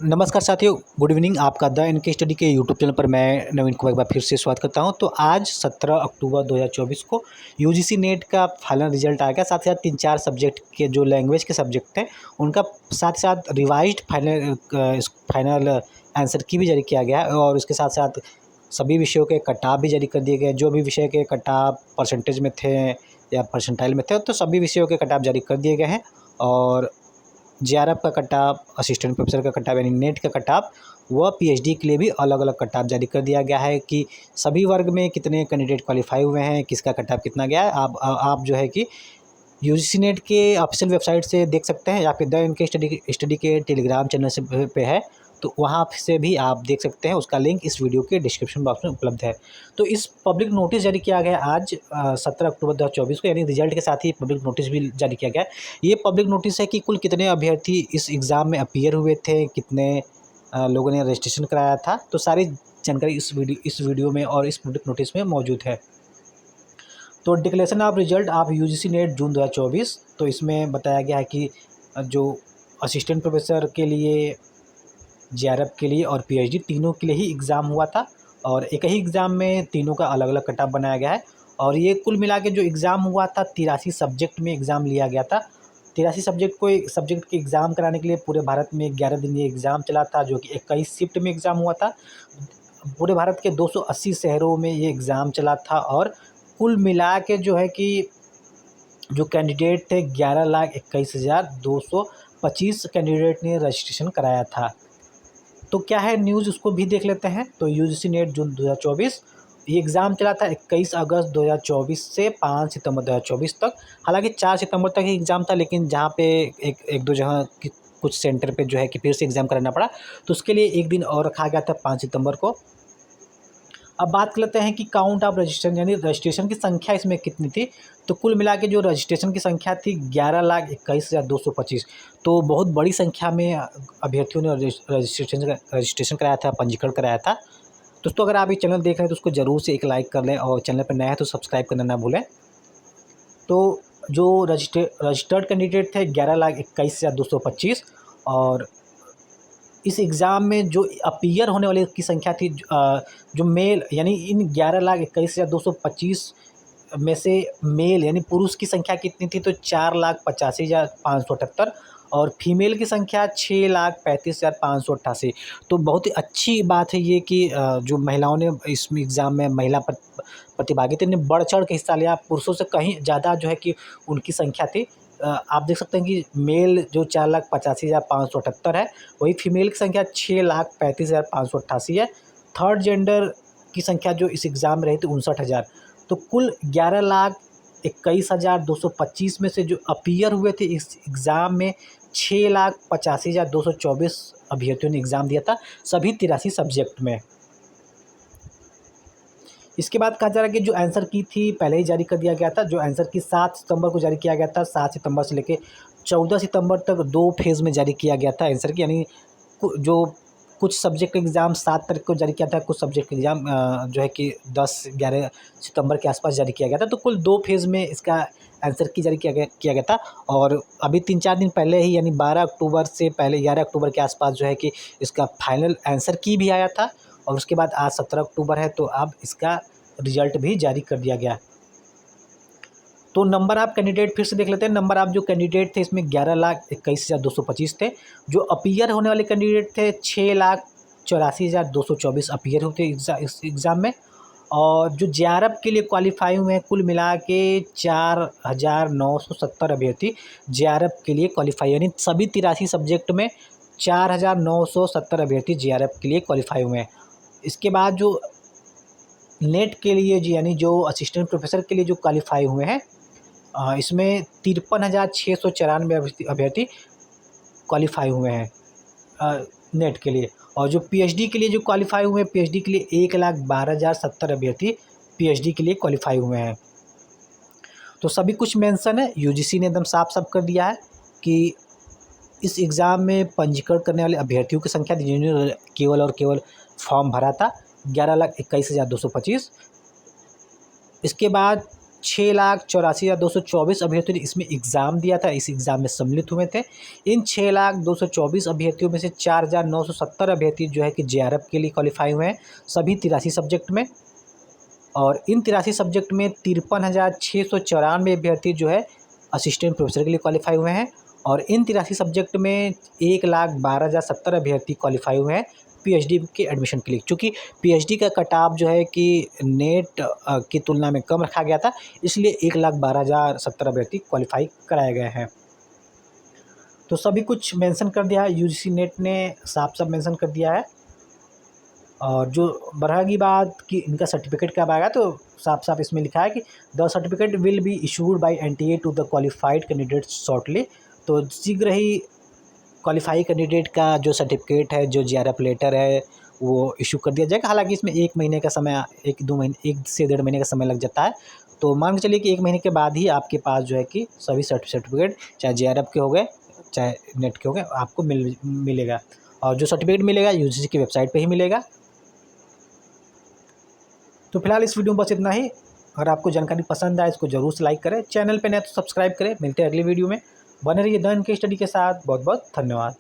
नमस्कार साथियों, good evening. आपका द इनके स्टडी के यूट्यूब चैनल पर मैं नवीन को एक बार फिर से स्वागत करता हूं। तो आज 17 अक्टूबर 2024 को यूजीसी नेट का फाइनल रिजल्ट आ गया। साथ ही साथ 3-4 सब्जेक्ट के जो लैंग्वेज के सब्जेक्ट हैं उनका साथ साथ रिवाइज्ड फाइनल आंसर की भी जारी किया गया है। और उसके साथ साथ सभी विषयों के कट ऑफ भी जारी कर दिए गए। जो भी विषय के कट ऑफ परसेंटेज में थे या परसेंटाइल में थे, तो सभी विषयों के कट ऑफ जारी कर दिए गए हैं। और जेआरएफ का कट ऑफ, असिस्टेंट प्रोफेसर का कट ऑफ यानी नेट का कट ऑफ, व पीएचडी के लिए भी अलग अलग कट ऑफ जारी कर दिया गया है कि सभी वर्ग में कितने कैंडिडेट क्वालिफाई हुए हैं, किसका कट ऑफ कितना गया है। आप जो है कि यूजीसी नेट के ऑफिशियल वेबसाइट से देख सकते हैं या फिर द इनके स्टडी के टेलीग्राम चैनल से पे है, तो वहाँ से भी आप देख सकते हैं। उसका लिंक इस वीडियो के डिस्क्रिप्शन बॉक्स में उपलब्ध है। तो इस पब्लिक नोटिस जारी किया गया आज 17 अक्टूबर 2024 को, यानी रिजल्ट के साथ ही पब्लिक नोटिस भी जारी किया गया है। ये पब्लिक नोटिस है कि कुल कितने अभ्यर्थी इस एग्ज़ाम में अपीयर हुए थे, कितने लोगों ने रजिस्ट्रेशन कराया था। तो सारी जानकारी इस वीडियो में और इस पब्लिक नोटिस में मौजूद है। तो declaration of result of UGC NET June 2024, तो इसमें बताया गया है कि जो असिस्टेंट प्रोफेसर के लिए, जेआरएफ के लिए और पीएचडी तीनों के लिए ही एग्ज़ाम हुआ था। और एक ही एग्ज़ाम में तीनों का अलग अलग कट ऑफ बनाया गया है। और ये कुल मिला के जो एग्ज़ाम हुआ था, 83 सब्जेक्ट में एग्ज़ाम लिया गया था। 83 सब्जेक्ट के एग्ज़ाम कराने के लिए पूरे भारत में 11 दिन ये एग्ज़ाम चला था, जो कि 21 शिफ्ट में एग्ज़ाम हुआ था। पूरे भारत के 280 शहरों में ये एग्ज़ाम चला था। और कुल मिला के जो है कि जो कैंडिडेट थे, 11,21,225 कैंडिडेट ने रजिस्ट्रेशन कराया था। तो क्या है न्यूज़, उसको भी देख लेते हैं। तो यूजीसी नेट जून 2024, ये एग्ज़ाम चला था 21 अगस्त 2024 से 5 सितंबर 2024 तक। हालांकि 4 सितंबर तक ही एग्ज़ाम था, लेकिन जहाँ पे एक दो जगह की कुछ सेंटर पे जो है कि फिर से एग्ज़ाम कराना पड़ा, तो उसके लिए एक दिन और रखा गया था 5 सितंबर को। अब बात कर लेते हैं कि काउंट ऑफ रजिस्ट्रेशन, यानी रजिस्ट्रेशन की संख्या इसमें कितनी थी। तो कुल मिला के जो रजिस्ट्रेशन की संख्या थी 11,21,225। तो बहुत बड़ी संख्या में अभ्यर्थियों ने रजिस्ट्रेशन कराया था, पंजीकरण कराया था। दोस्तों, अगर आप ये चैनल देख रहे हैं तो उसको ज़रूर से एक लाइक कर लें, और चैनल पर नया है तो सब्सक्राइब करना ना भूलें। तो जो रजिस्टर्ड कैंडिडेट थे 11,21,225। और इस एग्ज़ाम में जो अपीयर होने वाले की संख्या थी, जो मेल, यानी इन 11,21,225 में से मेल यानी पुरुष की संख्या कितनी थी, तो 4,85,578। और फीमेल की संख्या 6,35,588। तो बहुत ही अच्छी बात है ये कि जो महिलाओं ने इस एग्ज़ाम में महिला प्रतिभागी ने बढ़ चढ़ के हिस्सा लिया। पुरुषों से कहीं ज़्यादा जो है कि उनकी संख्या थी। आप देख सकते हैं कि मेल जो 4,85,578 है, वही फीमेल की संख्या 6,35,588 है। थर्ड जेंडर की संख्या जो इस एग्ज़ाम में रही थी 59,000। तो कुल 11,21,225 में से जो अपीयर हुए थे इस एग्ज़ाम में, 6,85,224 अभ्यर्थियों ने एग्ज़ाम दिया था, सभी 83 सब्जेक्ट में। इसके बाद कहा जा रहा है कि जो आंसर की थी पहले ही जारी कर दिया गया था। जो आंसर की 7 सितंबर को जारी किया गया था। 7 सितंबर से लेके 14 सितंबर तक 2 फेज़ में जारी किया गया था आंसर की, यानी जो कुछ सब्जेक्ट एग्ज़ाम 7 तारीख को जारी किया था, कुछ सब्जेक्ट एग्ज़ाम जो है कि 10-11 सितंबर के आसपास जारी किया गया था। तो कुल 2 फेज़ में इसका आंसर की जारी किया गया था। और अभी 3-4 दिन पहले ही, यानी 12 अक्टूबर से पहले 11 अक्टूबर के आसपास जो है कि इसका फाइनल आंसर की भी आया था। और उसके बाद आज 17 अक्टूबर है, तो अब इसका रिजल्ट भी जारी कर दिया गया। तो नंबर ऑफ कैंडिडेट फिर से देख लेते हैं। नंबर ऑफ जो कैंडिडेट थे इसमें 11,21,225 थे। जो अपीयर होने वाले कैंडिडेट थे 6,84,224 अपीयर होते इस एग्ज़ाम में। और जो जेआरएफ के लिए क्वालिफाई हुए हैं, कुल मिला के 4,970 अभ्यर्थी जेआरएफ के लिए क्वालिफाई, यानी सभी 83 सब्जेक्ट में 4,970 अभ्यर्थी जेआरएफ के लिए क्वालिफाई हुए हैं। इसके बाद जो नेट के लिए यानी जो असिस्टेंट प्रोफेसर के लिए जो क्वालिफाई हुए हैं, इसमें 53,694 अभ्यर्थी क्वालिफाई हुए हैं नेट के लिए। और जो पीएचडी के लिए जो क्वालिफाई हुए हैं, पीएचडी के लिए 1,12,070 अभ्यर्थी पीएचडी के लिए क्वालिफाई हुए हैं। तो सभी कुछ मेंशन है, यूजीसी ने एकदम साफ साफ कर दिया है कि इस एग्ज़ाम में पंजीकरण करने वाले अभ्यर्थियों की संख्या जिन्होंने केवल और केवल फॉर्म भरा था 11,21,225। इसके बाद 6,84,224 अभ्यर्थियों ने इसमें एग्ज़ाम दिया था, इस एग्ज़ाम में सम्मिलित हुए थे। इन 6,02,24 अभ्यर्थियों में से 4,970 अभ्यर्थी जो है कि जेआरएफ के लिए क्वालिफाई हुए हैं, सभी 83 सब्जेक्ट में। और इन 83 सब्जेक्ट में 53,694 अभ्यर्थी जो है असिस्टेंट प्रोफेसर के लिए क्वालिफाई हुए हैं। और इन 83 सब्जेक्ट में 1,12,070 अभ्यर्थी क्वालिफाई हुए हैं पीएचडी के एडमिशन के लिए। चूँकि पीएचडी का कट ऑफ जो है कि नेट की तुलना में कम रखा गया था, इसलिए 1,12,070 अभ्यर्थी क्वालिफाई कराए गए हैं। तो सभी कुछ मेंशन कर दिया है, यूजीसी नेट ने साफ साफ मेंशन कर दिया है। और जो बढ़ेगी बात कि इनका सर्टिफिकेट कब आएगा, तो साफ साफ इसमें लिखा है कि the certificate will be issued by NTA to the qualified candidates shortly. तो शीघ्र ही क्वालिफाई कैंडिडेट का जो सर्टिफिकेट है, जो जेआरएफ लेटर है, वो इशू कर दिया जाएगा। हालांकि इसमें 1 महीने का समय, 1-2 महीने, 1 से 1.5 महीने का समय लग जाता है। तो मान के चलिए कि 1 महीने के बाद ही आपके पास जो है कि सभी सर्टिफिकेट, चाहे जेआरएफ के हो गए चाहे नेट के हो गए, आपको मिलेगा। और जो सर्टिफिकेट मिलेगा यूजीसी की वेबसाइट पर ही मिलेगा। तो फिलहाल इस वीडियो में बस इतना ही। अगर आपको जानकारी पसंद आए इसको जरूर से लाइक करें, चैनल पे नए तो सब्सक्राइब करें। मिलते हैं अगली वीडियो में, बने रहिए द एनके स्टडी के साथ। बहुत बहुत धन्यवाद।